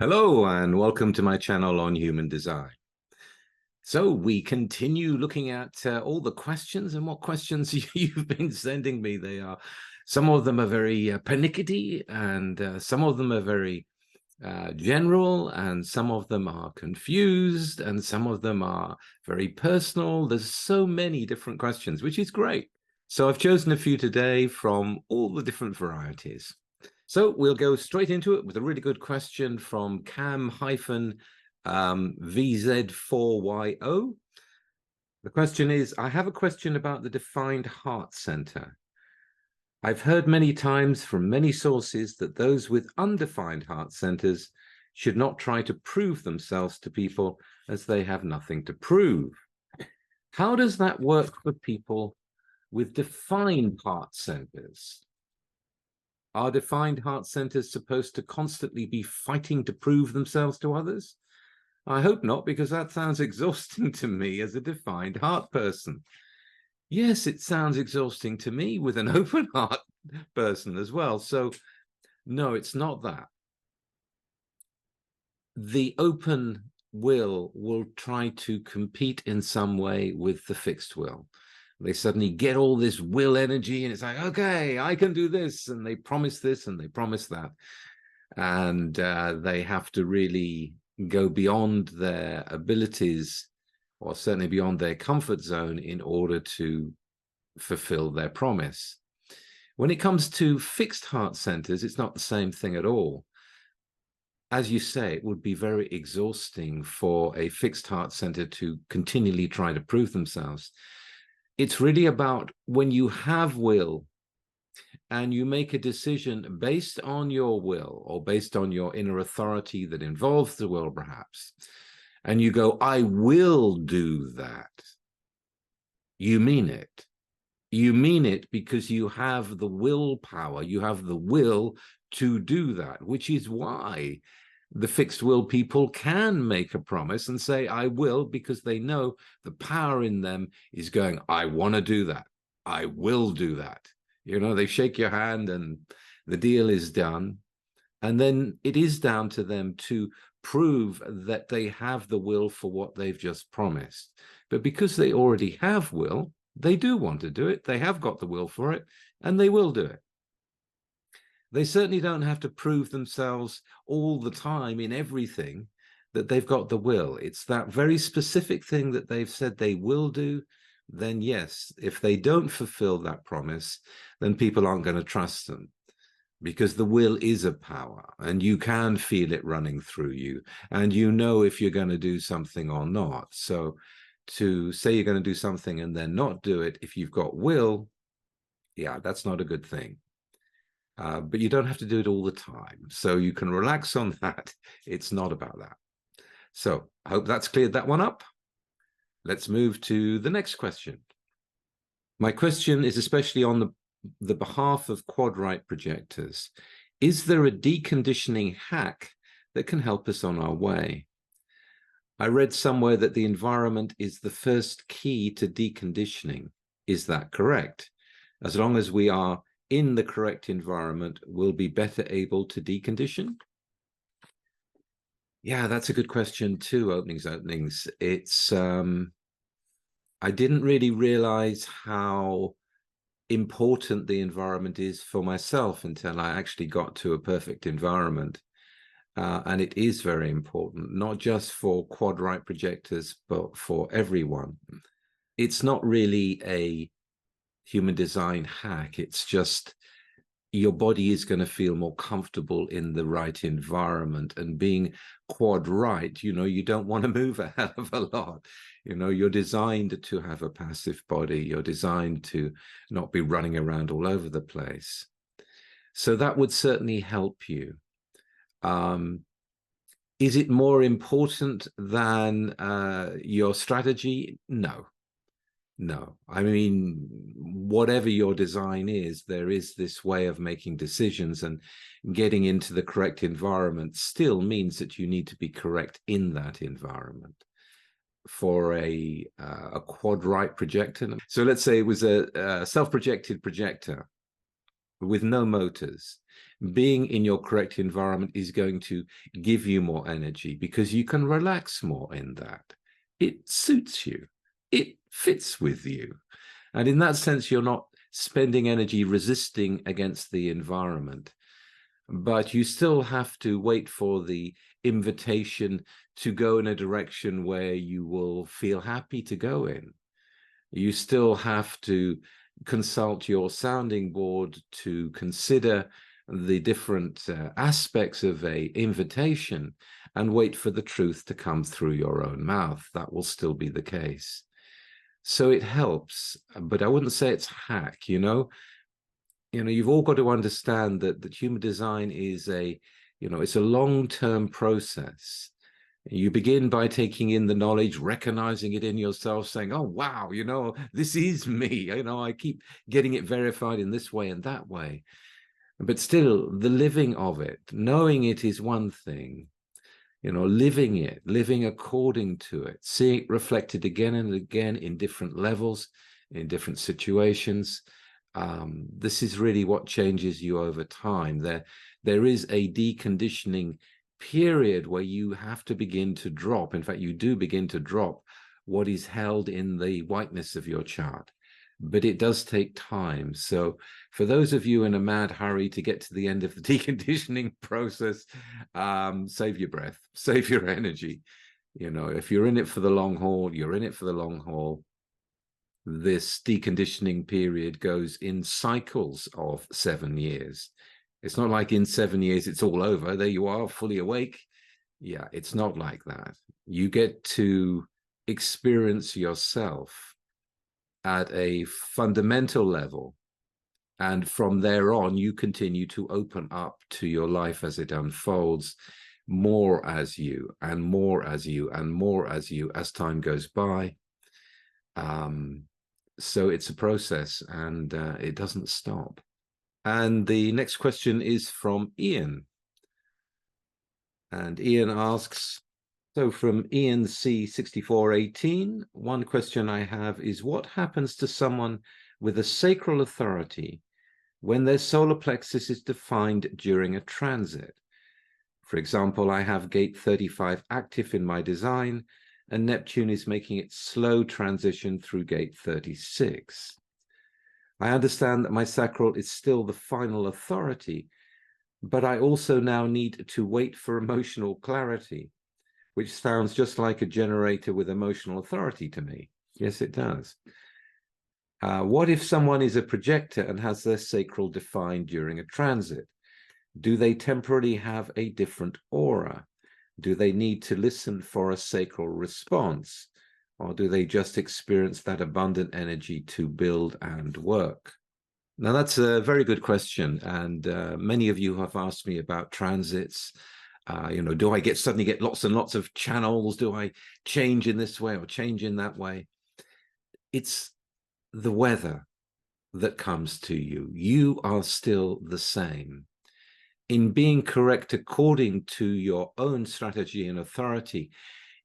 Hello and welcome to my channel on human design. So we continue looking at all the questions and what questions you've been sending me. Some of them are very pernickety, and some of them are very general, and some of them are confused, and some of them are very personal. There's so many different questions, which is great. So I've chosen a few today from all the different varieties. So we'll go straight into it with a really good question from Cam-VZ4YO. The question is, I have a question about the defined heart center. I've heard many times from many sources that those with undefined heart centers should not try to prove themselves to people as they have nothing to prove. How does that work for people with defined heart centers? Are defined heart centers supposed to constantly be fighting to prove themselves to others? I hope not, because that sounds exhausting to me as a defined heart person. Yes, it sounds exhausting to me with an open heart person as well. So no, it's not that. The open will try to compete in some way with the fixed will. They suddenly get all this will energy, and it's like, okay, I can do this, and they promise this and they promise that, and they have to really go beyond their abilities, or certainly beyond their comfort zone, in order to fulfill their promise. When it comes to fixed heart centers, it's not the same thing at all. As you say, it would be very exhausting for a fixed heart center to continually try to prove themselves. It's really about when you have will and you make a decision based on your will or based on your inner authority that involves the will, perhaps, and you go, I will do that. You mean it. You mean it because you have the willpower, you have the will to do that, which is why the fixed will people can make a promise and say, I will, because they know the power in them is going, I want to do that. I will do that. You know, they shake your hand and the deal is done. And then it is down to them to prove that they have the will for what they've just promised. But because they already have will, they do want to do it. They have got the will for it, and they will do it. They certainly don't have to prove themselves all the time in everything that they've got the will. It's that very specific thing that they've said they will do. Then yes, if they don't fulfill that promise, then people aren't going to trust them, because the will is a power and you can feel it running through you, and you know if you're going to do something or not. So to say you're going to do something and then not do it if you've got will, yeah, that's not a good thing. But you don't have to do it all the time. So you can relax on that. It's not about that. So I hope that's cleared that one up. Let's move to the next question. My question is especially on the behalf of Quad Right Projectors. Is there a deconditioning hack that can help us on our way? I read somewhere that the environment is the first key to deconditioning. Is that correct? As long as we are in the correct environment, we'll be better able to decondition? Yeah, that's a good question too, openings. It's, I didn't really realize how important the environment is for myself until I actually got to a perfect environment. And it is very important, not just for Quad Right projectors, but for everyone. It's not really a human design hack. It's just your body is going to feel more comfortable in the right environment. And being quad right, you know, you don't want to move a hell of a lot. You know, you're designed to have a passive body. You're designed to not be running around all over the place. So that would certainly help you. Is it more important than your strategy? No. No, I mean, whatever your design is, there is this way of making decisions, and getting into the correct environment still means that you need to be correct in that environment. For a Quad Right projector, so let's say it was a self-projected projector with no motors, Being in your correct environment is going to give you more energy because you can relax more in that. It suits you. It fits with you. And in that sense, you're not spending energy resisting against the environment. But you still have to wait for the invitation to go in a direction where you will feel happy to go in. You still have to consult your sounding board to consider the different aspects of a invitation and wait for the truth to come through your own mouth. That will still be the case. So it helps, but I wouldn't say it's a hack, you've all got to understand that human design is it's a long-term process. You begin by taking in the knowledge, recognizing it in yourself, saying, oh, wow, this is me. I keep getting it verified in this way and that way. But still, the living of it, knowing it is one thing, living it, living according to it, seeing it reflected again and again in different levels, in different situations. This is really what changes you over time. There is a deconditioning period where you have to begin to drop. In fact, you do begin to drop what is held in the whiteness of your chart. But it does take time. So for those of you in a mad hurry to get to the end of the deconditioning process, save your breath, save your energy. If you're in it for the long haul, you're in it for the long haul. This deconditioning period goes in cycles of 7 years. It's not like in 7 years it's all over. There you are, fully awake. Yeah, it's not like that. You get to experience yourself at a fundamental level. And from there on, you continue to open up to your life as it unfolds, more as you, and more as you, and more as you, as time goes by. So it's a process, and it doesn't stop. And the next question is from Ian. And Ian asks, so from Ian C6418, one question I have is, what happens to someone with a sacral authority when their solar plexus is defined during a transit? For example, I have gate 35 active in my design, and Neptune is making its slow transition through gate 36. I understand that my sacral is still the final authority, but I also now need to wait for emotional clarity, which sounds just like a generator with emotional authority to me. Yes, it does. What if someone is a projector and has their sacral defined during a transit? Do they temporarily have a different aura? Do they need to listen for a sacral response? Or do they just experience that abundant energy to build and work? Now, that's a very good question. And many of you have asked me about transits. Do I suddenly get lots and lots of channels? Do I change in this way or change in that way? It's the weather that comes to you. You are still the same. In being correct according to your own strategy and authority,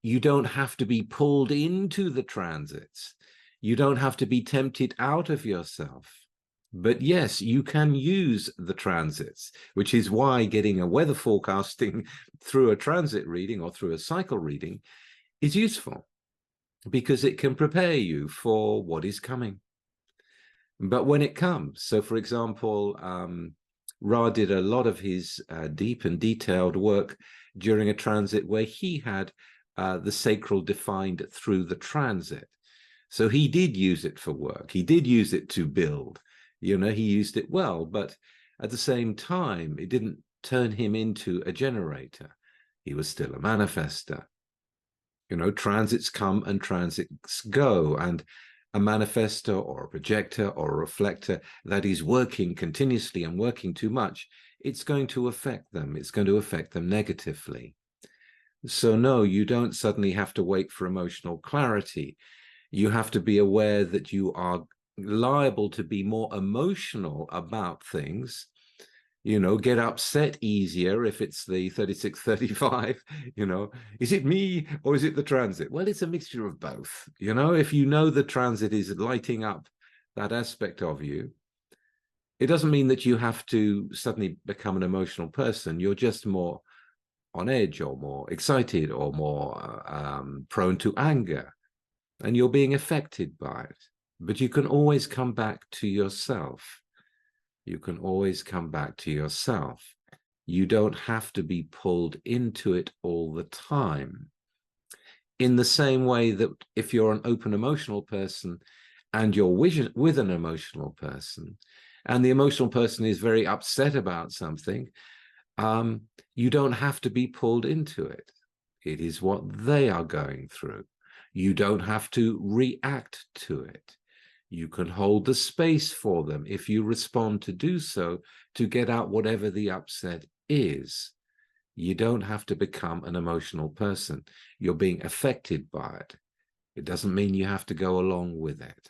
you don't have to be pulled into the transits. You don't have to be tempted out of yourself. But yes, you can use the transits, which is why getting a weather forecasting through a transit reading or through a cycle reading is useful, because it can prepare you for what is coming. But when it comes, so for example, Ra did a lot of his deep and detailed work during a transit where he had the sacral defined through the transit. So he did use it for work. He did use it to build. He used it well, but at the same time, it didn't turn him into a generator. He was still a manifestor. Transits come and transits go, and a manifestor or a projector or a reflector that is working continuously and working too much, it's going to affect them. It's going to affect them negatively. So no, you don't suddenly have to wait for emotional clarity. You have to be aware that you are liable to be more emotional about things, get upset easier if it's the 3635, is it me or is it the transit? Well, it's a mixture of both. If you know the transit is lighting up that aspect of you, It doesn't mean that you have to suddenly become an emotional person. You're just more on edge or more excited or more prone to anger, and you're being affected by it. But you can always come back to yourself. You can always come back to yourself. You don't have to be pulled into it all the time. In the same way that if you're an open emotional person and you're with an emotional person, and the emotional person is very upset about something, you don't have to be pulled into it. It is what they are going through. You don't have to react to it. You can hold the space for them if you respond to do so, to get out whatever the upset is. You don't have to become an emotional person. You're being affected by it. It doesn't mean you have to go along with it.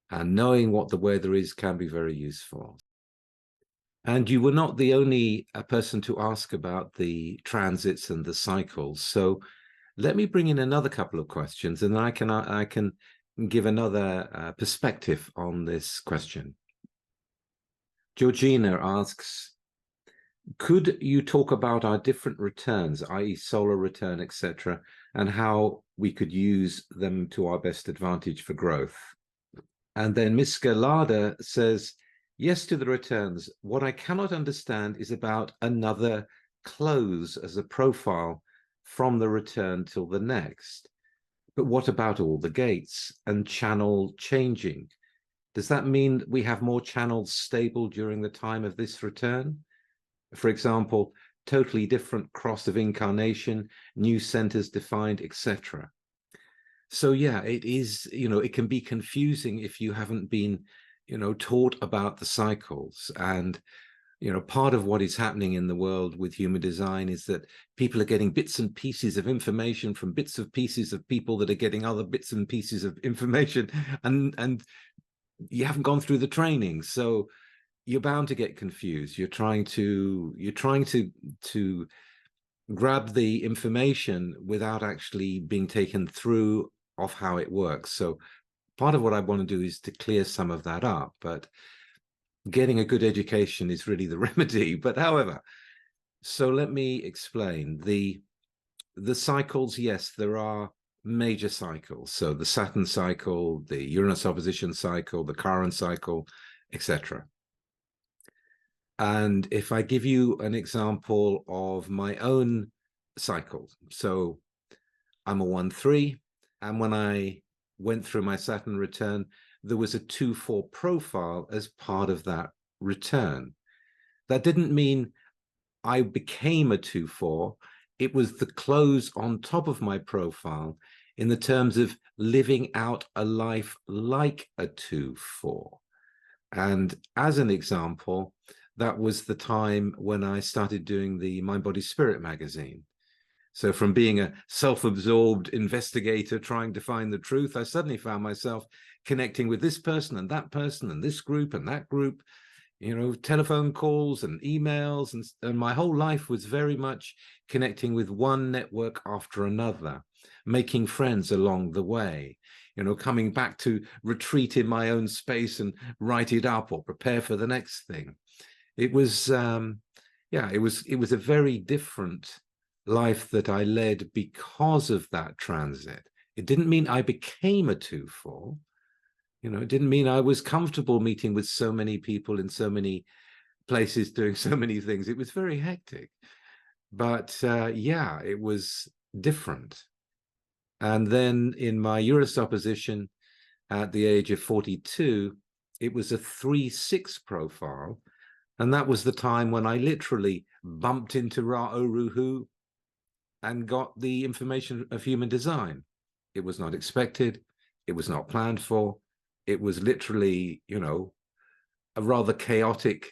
And knowing what the weather is can be very useful. And you were not the only person to ask about the transits and the cycles. So let me bring in another couple of questions, and I can give another perspective on this question. Georgina asks, could you talk about our different returns, i.e. solar return, etc., and how we could use them to our best advantage for growth? And then Miss Scalada says, yes to the returns. What I cannot understand is about another close as a profile from the return till the next. But what about all the gates and channel changing? Does that mean we have more channels stable during the time of this return? For example, totally different cross of incarnation, new centers defined, etc. So yeah, it is, it can be confusing if you haven't been, taught about the cycles. And, part of what is happening in the world with human design is that people are getting bits and pieces of information from bits of pieces of people that are getting other bits and pieces of information, and you haven't gone through the training. So you're bound to get confused. You're trying to grab the information without actually being taken through of how it works. So part of what I want to do is to clear some of that up, but getting a good education is really the remedy. But however, so let me explain the cycles. Yes, there are major cycles. So the Saturn cycle, the Uranus opposition cycle, the Chiron cycle, etc. And if I give you an example of my own cycle, so I'm a 1-3, and when I went through my Saturn return, there was a 2-4 profile as part of that return. That didn't mean I became a 2-4. It was the close on top of my profile in the terms of living out a life like a 2-4. And as an example, that was the time when I started doing the Mind, Body, Spirit magazine. So from being a self-absorbed investigator trying to find the truth, I suddenly found myself connecting with this person and that person and this group and that group, telephone calls and emails. And my whole life was very much connecting with one network after another, making friends along the way, coming back to retreat in my own space and write it up or prepare for the next thing. It was, it was a very different life that I led because of that transit. It didn't mean I became a 2-4. It didn't mean I was comfortable meeting with so many people in so many places, doing so many things. It was very hectic. But it was different. And then in my Uranus opposition at the age of 42, it was a 3-6 profile. And that was the time when I literally bumped into Ra-Oruhu and got the information of human design. It was not expected. It was not planned for. It was literally, a rather chaotic,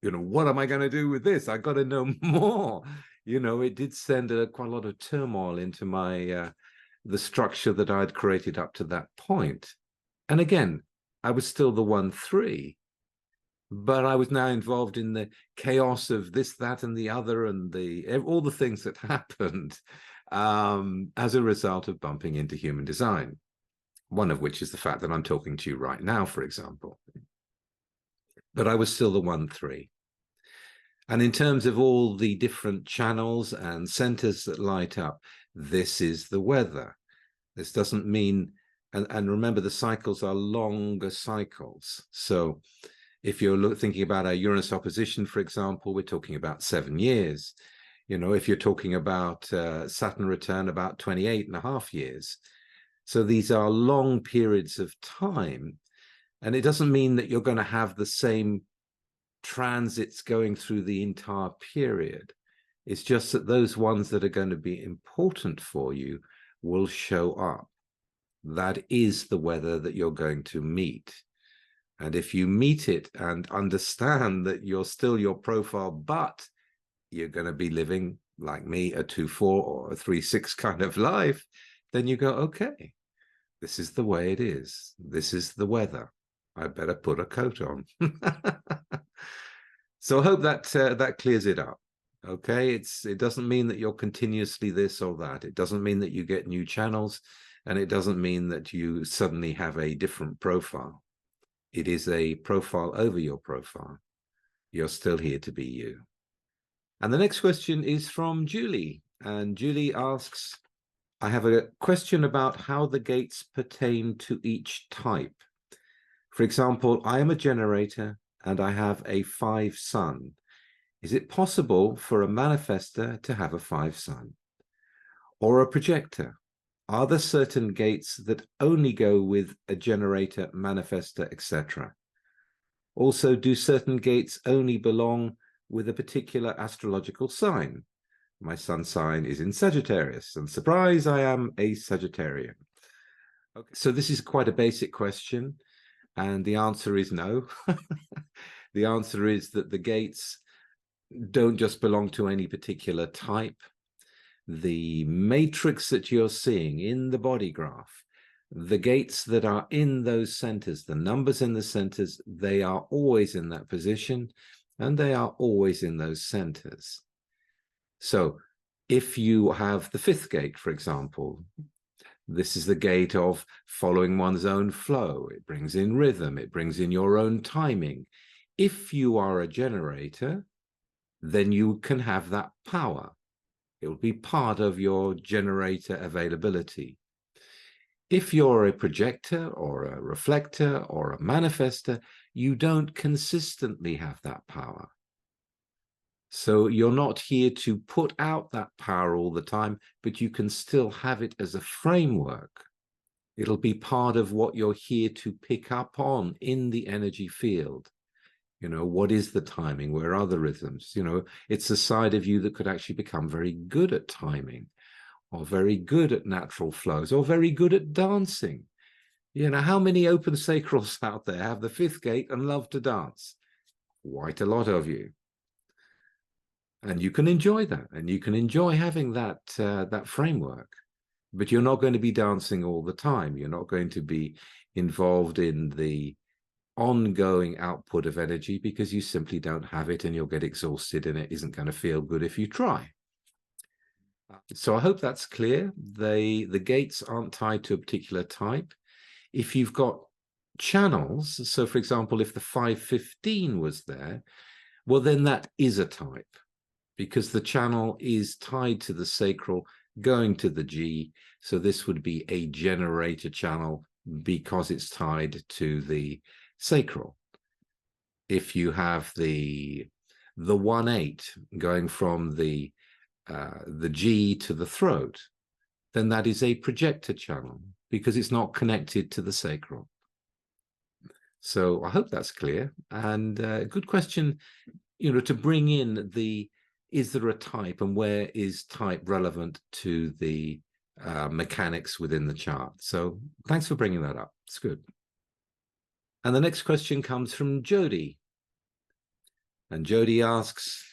what am I going to do with this? I got to know more. It did send quite a lot of turmoil into my, the structure that I'd created up to that point. And again, I was still the 1-3. But I was now involved in the chaos of this, that, and the other, and all the things that happened as a result of bumping into human design. One of which is the fact that I'm talking to you right now, for example. but I was still the 1-3. And in terms of all the different channels and centers that light up, this is the weather. This doesn't mean, and remember, the cycles are longer cycles. So if you're thinking about a Uranus opposition, for example, we're talking about 7 years. You know, if you're talking about Saturn return, about 28.5 years. So these are long periods of time. And it doesn't mean that you're going to have the same transits going through the entire period. It's just that those ones that are going to be important for you will show up. That is the weather that you're going to meet. And if you meet it and understand that you're still your profile, but you're going to be living like me, a 2-4 or a 3-6 kind of life, then you go, okay, this is the way it is. This is the weather. I better put a coat on. So I hope that that clears it up. Okay, it doesn't mean that you're continuously this or that. It doesn't mean that you get new channels, and it doesn't mean that you suddenly have a different profile. It is a profile over your profile. You're still here to be you. And the next question is from Julie. And Julie asks, I have a question about how the gates pertain to each type. For example, I am a generator and I have a 5 sun. Is it possible for a manifestor to have a 5 sun? Or a projector? Are there certain gates that only go with a generator, manifestor, etc.? Also, do certain gates only belong with a particular astrological sign? My sun sign is in Sagittarius, and surprise, I am a Sagittarian. Okay, so this is quite a basic question, and the answer is no. The answer is that the gates don't just belong to any particular type. The matrix that you're seeing in the body graph, the gates that are in those centers, the numbers in the centers, they are always in that position, and they are always in those centers. So if you have the 5th gate, for example, this is the gate of following one's own flow. It brings in rhythm. It brings in your own timing. If you are a generator, then you can have that power. It will be part of your generator availability. If you're a projector or a reflector or a manifestor, you don't consistently have that power. So you're not here to put out that power all the time, but you can still have it as a framework. It'll be part of what you're here to pick up on in the energy field. You know, what is the timing? Where are the rhythms? You know, it's a side of you that could actually become very good at timing, or very good at natural flows, or very good at dancing. You know, how many open sacrals out there have the 5th gate and love to dance? Quite a lot of you. And you can enjoy that, and you can enjoy having that that framework, but you're not going to be dancing all the time. You're not going to be involved in the ongoing output of energy because you simply don't have it, and you'll get exhausted, and it isn't going to feel good if you try. So I hope that's clear. The gates aren't tied to a particular type. If you've got channels, so for example, if the 515 was there, well, then that is a type, because the channel is tied to the sacral going to the G. So this would be a generator channel because it's tied to the sacral. If you have the 1-8 going from the G to the throat, then that is a projector channel because it's not connected to the sacral. So I hope that's clear, and good question, you know, to bring in the, is there a type, and where is type relevant to the mechanics within the chart? So thanks for bringing that up. It's good. And the next question comes from Jody. And Jody asks,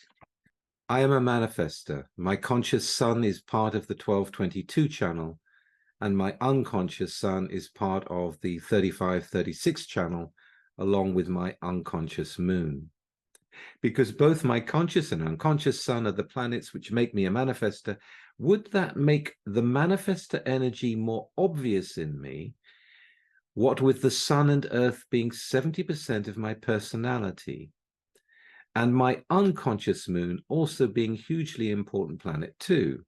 I am a manifestor. My conscious sun is part of the 1222 channel, and my unconscious sun is part of the 3536 channel, along with my unconscious moon. Because both my conscious and unconscious sun are the planets which make me a manifestor, would that make the manifestor energy more obvious in me, What with the sun and earth being 70% of my personality, and my unconscious moon also being a hugely important planet too.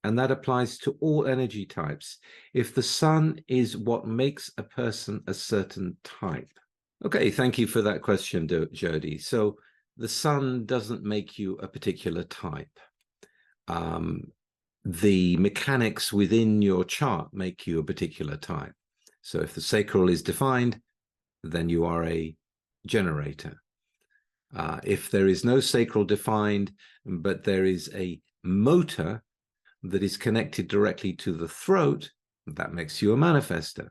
And that applies to all energy types. If the sun is what makes a person a certain type. Okay, thank you for that question, Jody. So the sun doesn't make you a particular type. The mechanics within your chart make you a particular type. So if the sacral is defined, then you are a generator. If there is no sacral defined, but there is a motor that is connected directly to the throat, that makes you a manifestor.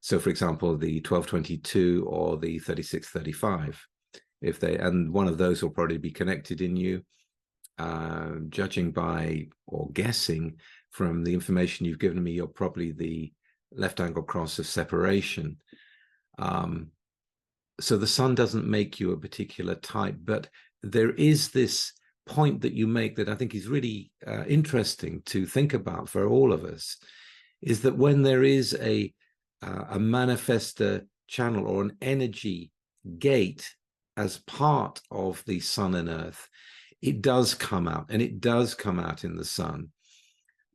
So, for example, the 1222 or the 3635, and one of those will probably be connected in you, judging by or guessing from the information you've given me, you're probably the left angle cross of separation. So the sun doesn't make you a particular type, but there is this point that you make that I think is really interesting to think about for all of us, is that when there is a manifestor channel or an energy gate as part of the sun and earth, it does come out, and it does come out in the sun.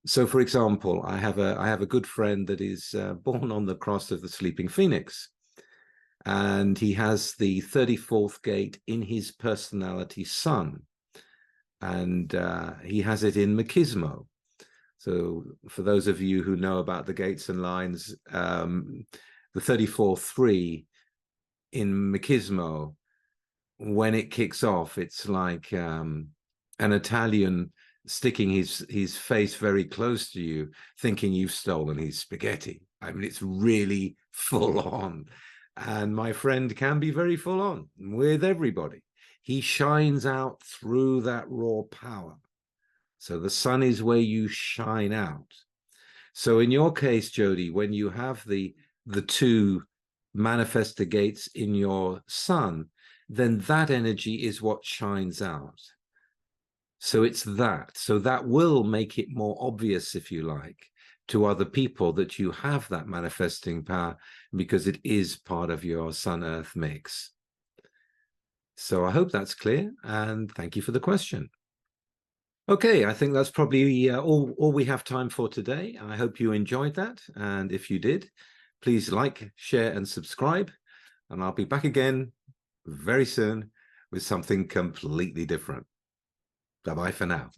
So, for example, I have a good friend that is born on the cross of the sleeping phoenix, and he has the 34th gate in his personality sun, and he has it in Machismo. So for those of you who know about the gates and lines, the 34-3 in Machismo, when it kicks off, it's like an Italian sticking his face very close to you, thinking you've stolen his spaghetti. I mean, it's really full on. And my friend can be very full on with everybody. He shines out through that raw power. So the sun is where you shine out. So in your case, Jody, when you have the two manifestor gates in your sun, then that energy is what shines out. So it's that. So that will make it more obvious, if you like, to other people that you have that manifesting power, because it is part of your sun-earth mix. So I hope that's clear, and thank you for the question. Okay, I think that's probably all we have time for today. I hope you enjoyed that, and if you did, please like, share, and subscribe, and I'll be back again very soon with something completely different. Bye-bye for now.